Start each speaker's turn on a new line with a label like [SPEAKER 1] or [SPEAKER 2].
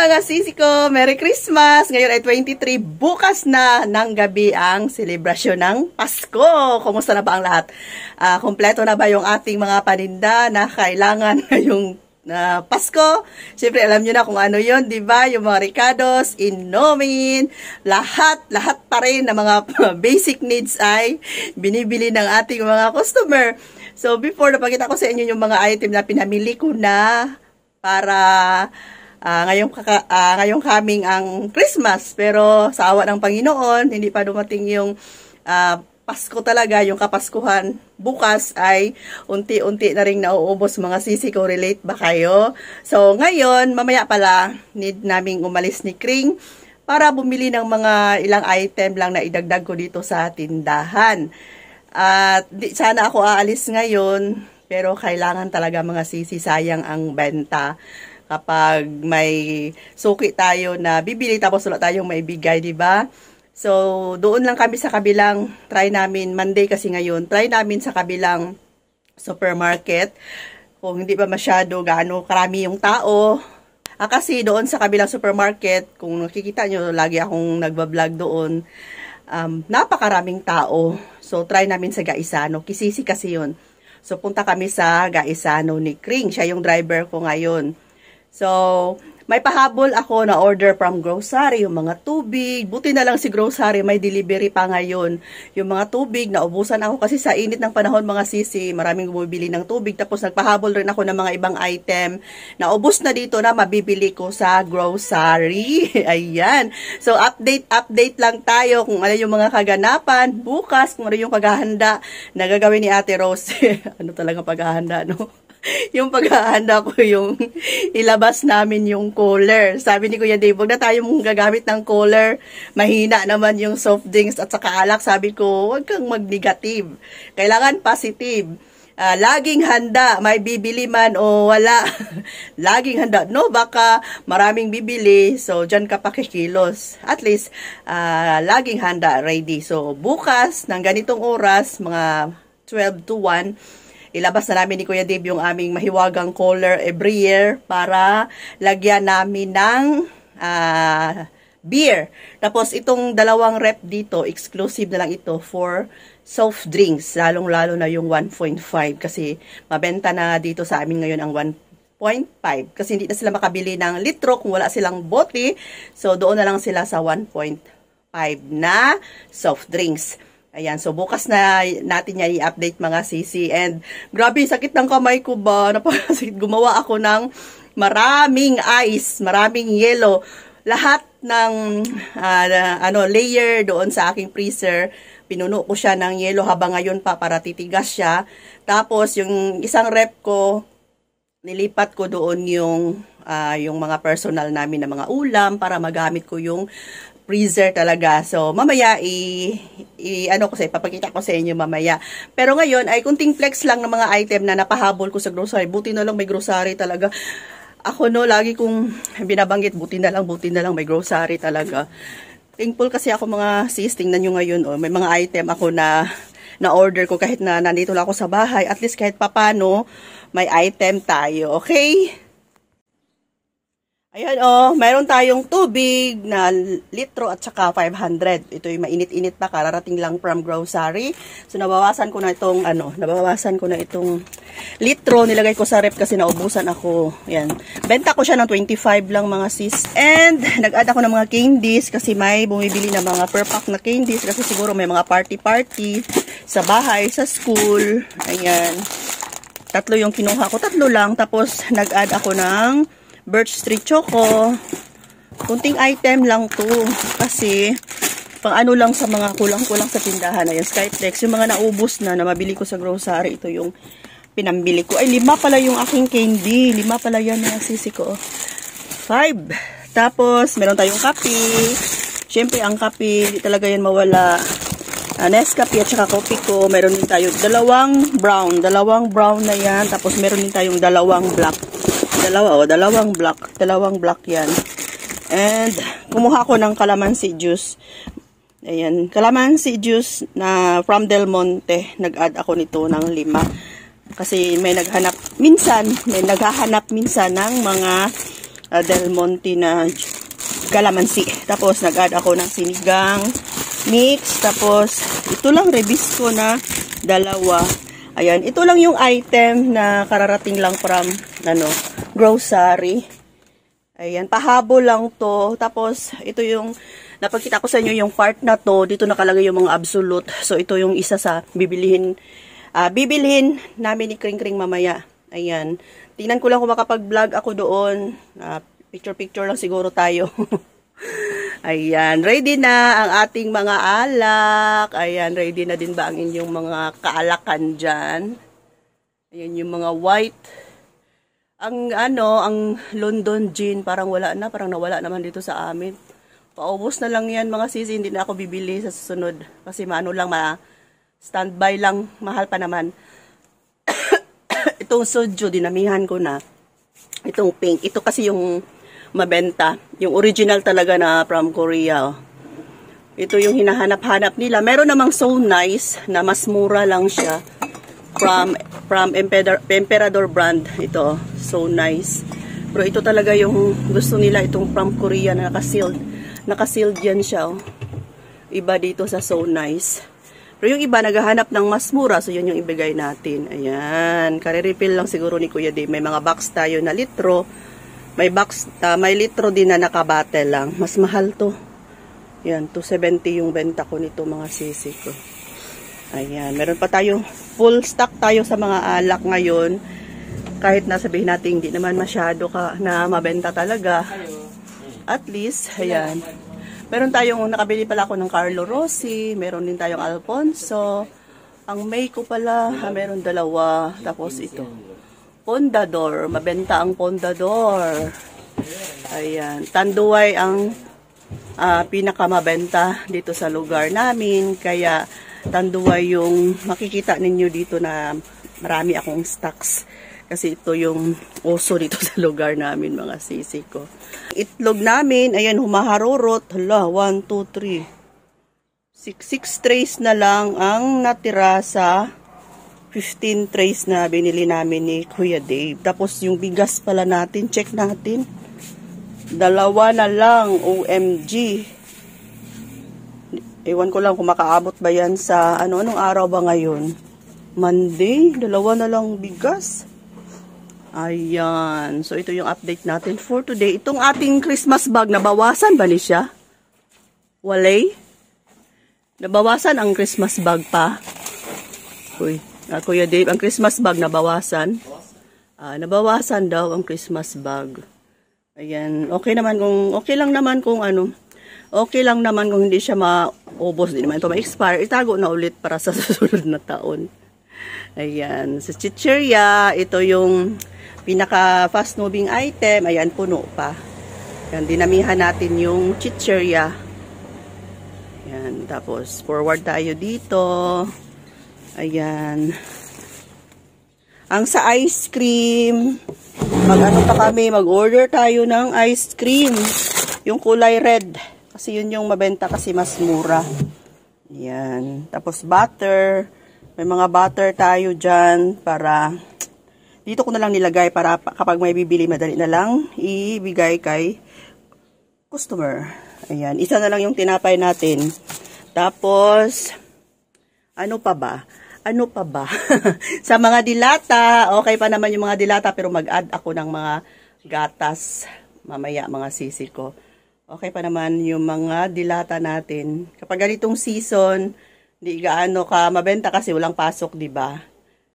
[SPEAKER 1] mga sisi ko! Merry Christmas! Ngayon ay 23, bukas na ng gabi ang selebrasyon ng Pasko. Kumusta na ba ang lahat? Kompleto na ba yung ating mga paninda na kailangan ngayong Pasko? Siyempre alam nyo na kung ano yun, di ba? Yung mga Ricardos, Inomin, lahat pa rin ng mga basic needs ay binibili ng ating mga customer. So before, napakita ko sa inyo yung mga item na pinamili ko na para ngayong coming ang Christmas, pero sa awa ng Panginoon hindi pa dumating yung Pasko talaga, yung Kapaskuhan. Bukas ay unti-unti na ring nauubos mga sisi ko. Relate ba kayo? So ngayon, mamaya pala need naming umalis ni Kring para bumili ng mga ilang item lang na idagdag ko dito sa tindahan. At sana ako aalis ngayon, pero kailangan talaga mga sisi, sayang ang benta kapag may suki tayo na bibili tapos wala tayong maibigay, di ba? So, doon lang kami sa kabilang, try namin, Monday kasi ngayon, try namin sa kabilang supermarket. Kung hindi pa masyado gaano karami yung tao. Kasi doon sa kabilang supermarket, kung nakikita nyo, lagi akong nagbablog doon, napakaraming tao. So, try namin sa Gaisano. Kisisi kasi yun. So, punta kami sa Gaisano ni Kring. Siya yung driver ko ngayon. So, may pahabol ako na order from grocery, yung mga tubig. Buti na lang si grocery, may delivery pa ngayon. Yung mga tubig, naubusan ako kasi sa init ng panahon mga sisi, maraming bumibili ng tubig. Tapos nagpahabol rin ako ng mga ibang item. Naubos na dito na mabibili ko sa grocery. Ayan. So, update lang tayo kung ano yung mga kaganapan. Bukas, kung ano yung paghahanda na gagawin ni Ate Rose. Ano talaga paghahanda, no? Yung paghahanda ko yung ilabas namin yung cooler. Sabi ni Kuya Dave, huwag na tayo mong gagamit ng cooler. Mahina naman yung soft drinks at saka alak. Sabi ko, huwag kang mag-negative. Kailangan positive. Laging handa, may bibili man o wala. Laging handa. No, baka maraming bibili. So, dyan ka pakikilos. At least, laging handa, ready. So, bukas, ng ganitong oras, mga 12 to 1, ilabas na namin ni Kuya Dave yung aming mahiwagang cooler every year para lagyan namin ng beer. Tapos itong dalawang rep dito, exclusive na lang ito for soft drinks. Lalong-lalo na yung 1.5 kasi mabenta na dito sa amin ngayon ang 1.5 kasi hindi na sila makabili ng litro kung wala silang bote. So doon na lang sila sa 1.5 na soft drinks. Ayan, so bukas na natin yan i-update mga sisi. And grabe, sakit ng kamay ko ba? Napakasakit. Gumawa ako ng maraming ice, maraming yellow. Lahat ng layer doon sa aking freezer, pinuno ko siya ng yellow habang ngayon pa para titigas siya. Tapos yung isang rep ko, nilipat ko doon yung mga personal namin na mga ulam para magamit ko yung freezer talaga. So, mamaya, ipapakita ko sa inyo mamaya. Pero ngayon, ay kunting flex lang ng mga item na napahabol ko sa grocery. Buti na lang may grocery talaga. Ako no, lagi kong binabanggit, buti na lang may grocery talaga. Thankful kasi ako mga sis, tingnan nyo ngayon, may mga item ako na order ko kahit na nandito lang ako sa bahay. At least kahit papano, may item tayo. Okay? Ayan mayroon tayong tubig na litro at saka 500. Ito yung mainit-init pa, kararating lang from grocery. So nabawasan ko na itong litro, nilagay ko sa rep kasi naubusan ako. Ayan. Benta ko siya ng 25 lang mga sis. And nag-add ako ng mga candies kasi may bumibili na mga per pack na candies kasi siguro may mga party sa bahay, sa school. Ayan. 3 yung kinuha ko, 3 lang. Tapos nag-add ako ng Birch Street Choco. Kunting item lang to. Kasi, pang ano lang sa mga kulang-kulang sa tindahan. Ayan, Skyflex. Yung mga naubos na mabili ko sa grocery. Ito yung pinambili ko. Ay, 5 pala yung aking candy. 5 pala yan na sisi ko. 5. Tapos, meron tayong kape. Siyempre, ang kape, hindi talaga yan mawala. Nescafe at saka coffee ko. Meron din tayo dalawang brown na yan. Tapos, meron din tayong dalawang black. Dalawang black yan. And, kumuha ko ng calamansi juice. Ayan, calamansi juice na from Del Monte. Nag-add ako nito ng 5. Kasi may naghahanap minsan ng mga Del Monte na calamansi. Tapos nag-add ako ng sinigang mix. Tapos ito lang Rebisco na dalawa. Ayan, ito lang yung item na kararating lang from grocery. Ayan, pahabol lang to. Tapos ito yung napakita ko sa inyo yung part na to. Dito nakalagay yung mga absolute. So ito yung isa sa bibilhin namin ni Kring Kring mamaya. Ayan. Tingnan ko lang kung makapag-vlog ako doon. Picture lang siguro tayo. Ayan. Ready na ang ating mga alak. Ayan. Ready na din ba ang inyong mga kaalakan dyan? Ayan yung mga white. Ang London gin parang wala na. Parang nawala naman dito sa amin. Paubos na lang yan mga sisi. Hindi na ako bibili sa susunod. Kasi standby lang. Mahal pa naman. Itong soju, dinamihan ko na. Itong pink. Ito kasi yung mabenta. Yung original talaga na from Korea. Ito yung hinahanap-hanap nila. Meron namang so nice na mas mura lang siya. From Emperador brand. Ito. So nice. Pero ito talaga yung gusto nila. Itong from Korea na nakasealed. Nakasealed yan siya. Iba dito sa so nice. Pero yung iba naghahanap ng mas mura. So yun yung ibigay natin. Ayan. Kare-refill lang siguro ni Kuya Dave. May mga box tayo na litro. May litro din na nakabate lang. Mas mahal to. Yan, 270 yung benta ko nito mga sisi ko. Ayan, meron pa tayo. Full stock tayo sa mga alak ngayon. Kahit nasabihin natin hindi naman masyado na mabenta talaga. At least, ayan. Meron tayong, nakabili pala ako ng Carlo Rossi. Meron din tayong Alfonso. Ang May ko pala, meron dalawa. Tapos ito. Pondador. Mabenta ang Pondador. Ayan. Tanduay ang pinakamabenta dito sa lugar namin. Kaya Tanduay yung makikita ninyo dito na marami akong stocks. Kasi ito yung oso dito sa lugar namin mga sisi ko. Itlog namin. Ayan, humaharurot. Hala, 1, 2, 3. 6 trays na lang ang natira sa 15 trays na binili namin ni Kuya Dave. Tapos yung bigas pala natin, check natin. 2 na lang, OMG. Ewan ko lang kung makaabot ba yan sa, anong araw ba ngayon? Monday, 2 na lang bigas. Ayan. So ito yung update natin for today. Itong ating Christmas bag, nabawasan ba ni siya? Walay? Nabawasan ang Christmas bag pa? Uy. Kuya Dave, ang Christmas bag nabawasan. Nabawasan daw ang Christmas bag. Ayan, okay lang naman kung hindi siya maubos, hindi naman ito ma-expire. Itago na ulit para sa susunod na taon. Ayan, sa chichirya, ito yung pinaka fast moving item. Ayan, puno pa. Ayan, dinamihan natin yung chichirya. Ayan, tapos forward tayo dito. Ayan. Ang sa ice cream, mag-order tayo ng ice cream. Yung kulay red. Kasi yun yung mabenta kasi mas mura. Ayan. Tapos butter. May mga butter tayo dyan para, dito ko na lang nilagay para kapag may bibili, madali na lang ibigay kay customer. Ayan. Isa na lang yung tinapay natin. Tapos, ano pa ba? Sa mga dilata, okay pa naman yung mga dilata, pero mag-add ako ng mga gatas mamaya mga sisi ko. Okay pa naman yung mga dilata natin. Kapag ganitong season, di gaano ka mabenta kasi walang pasok, di ba?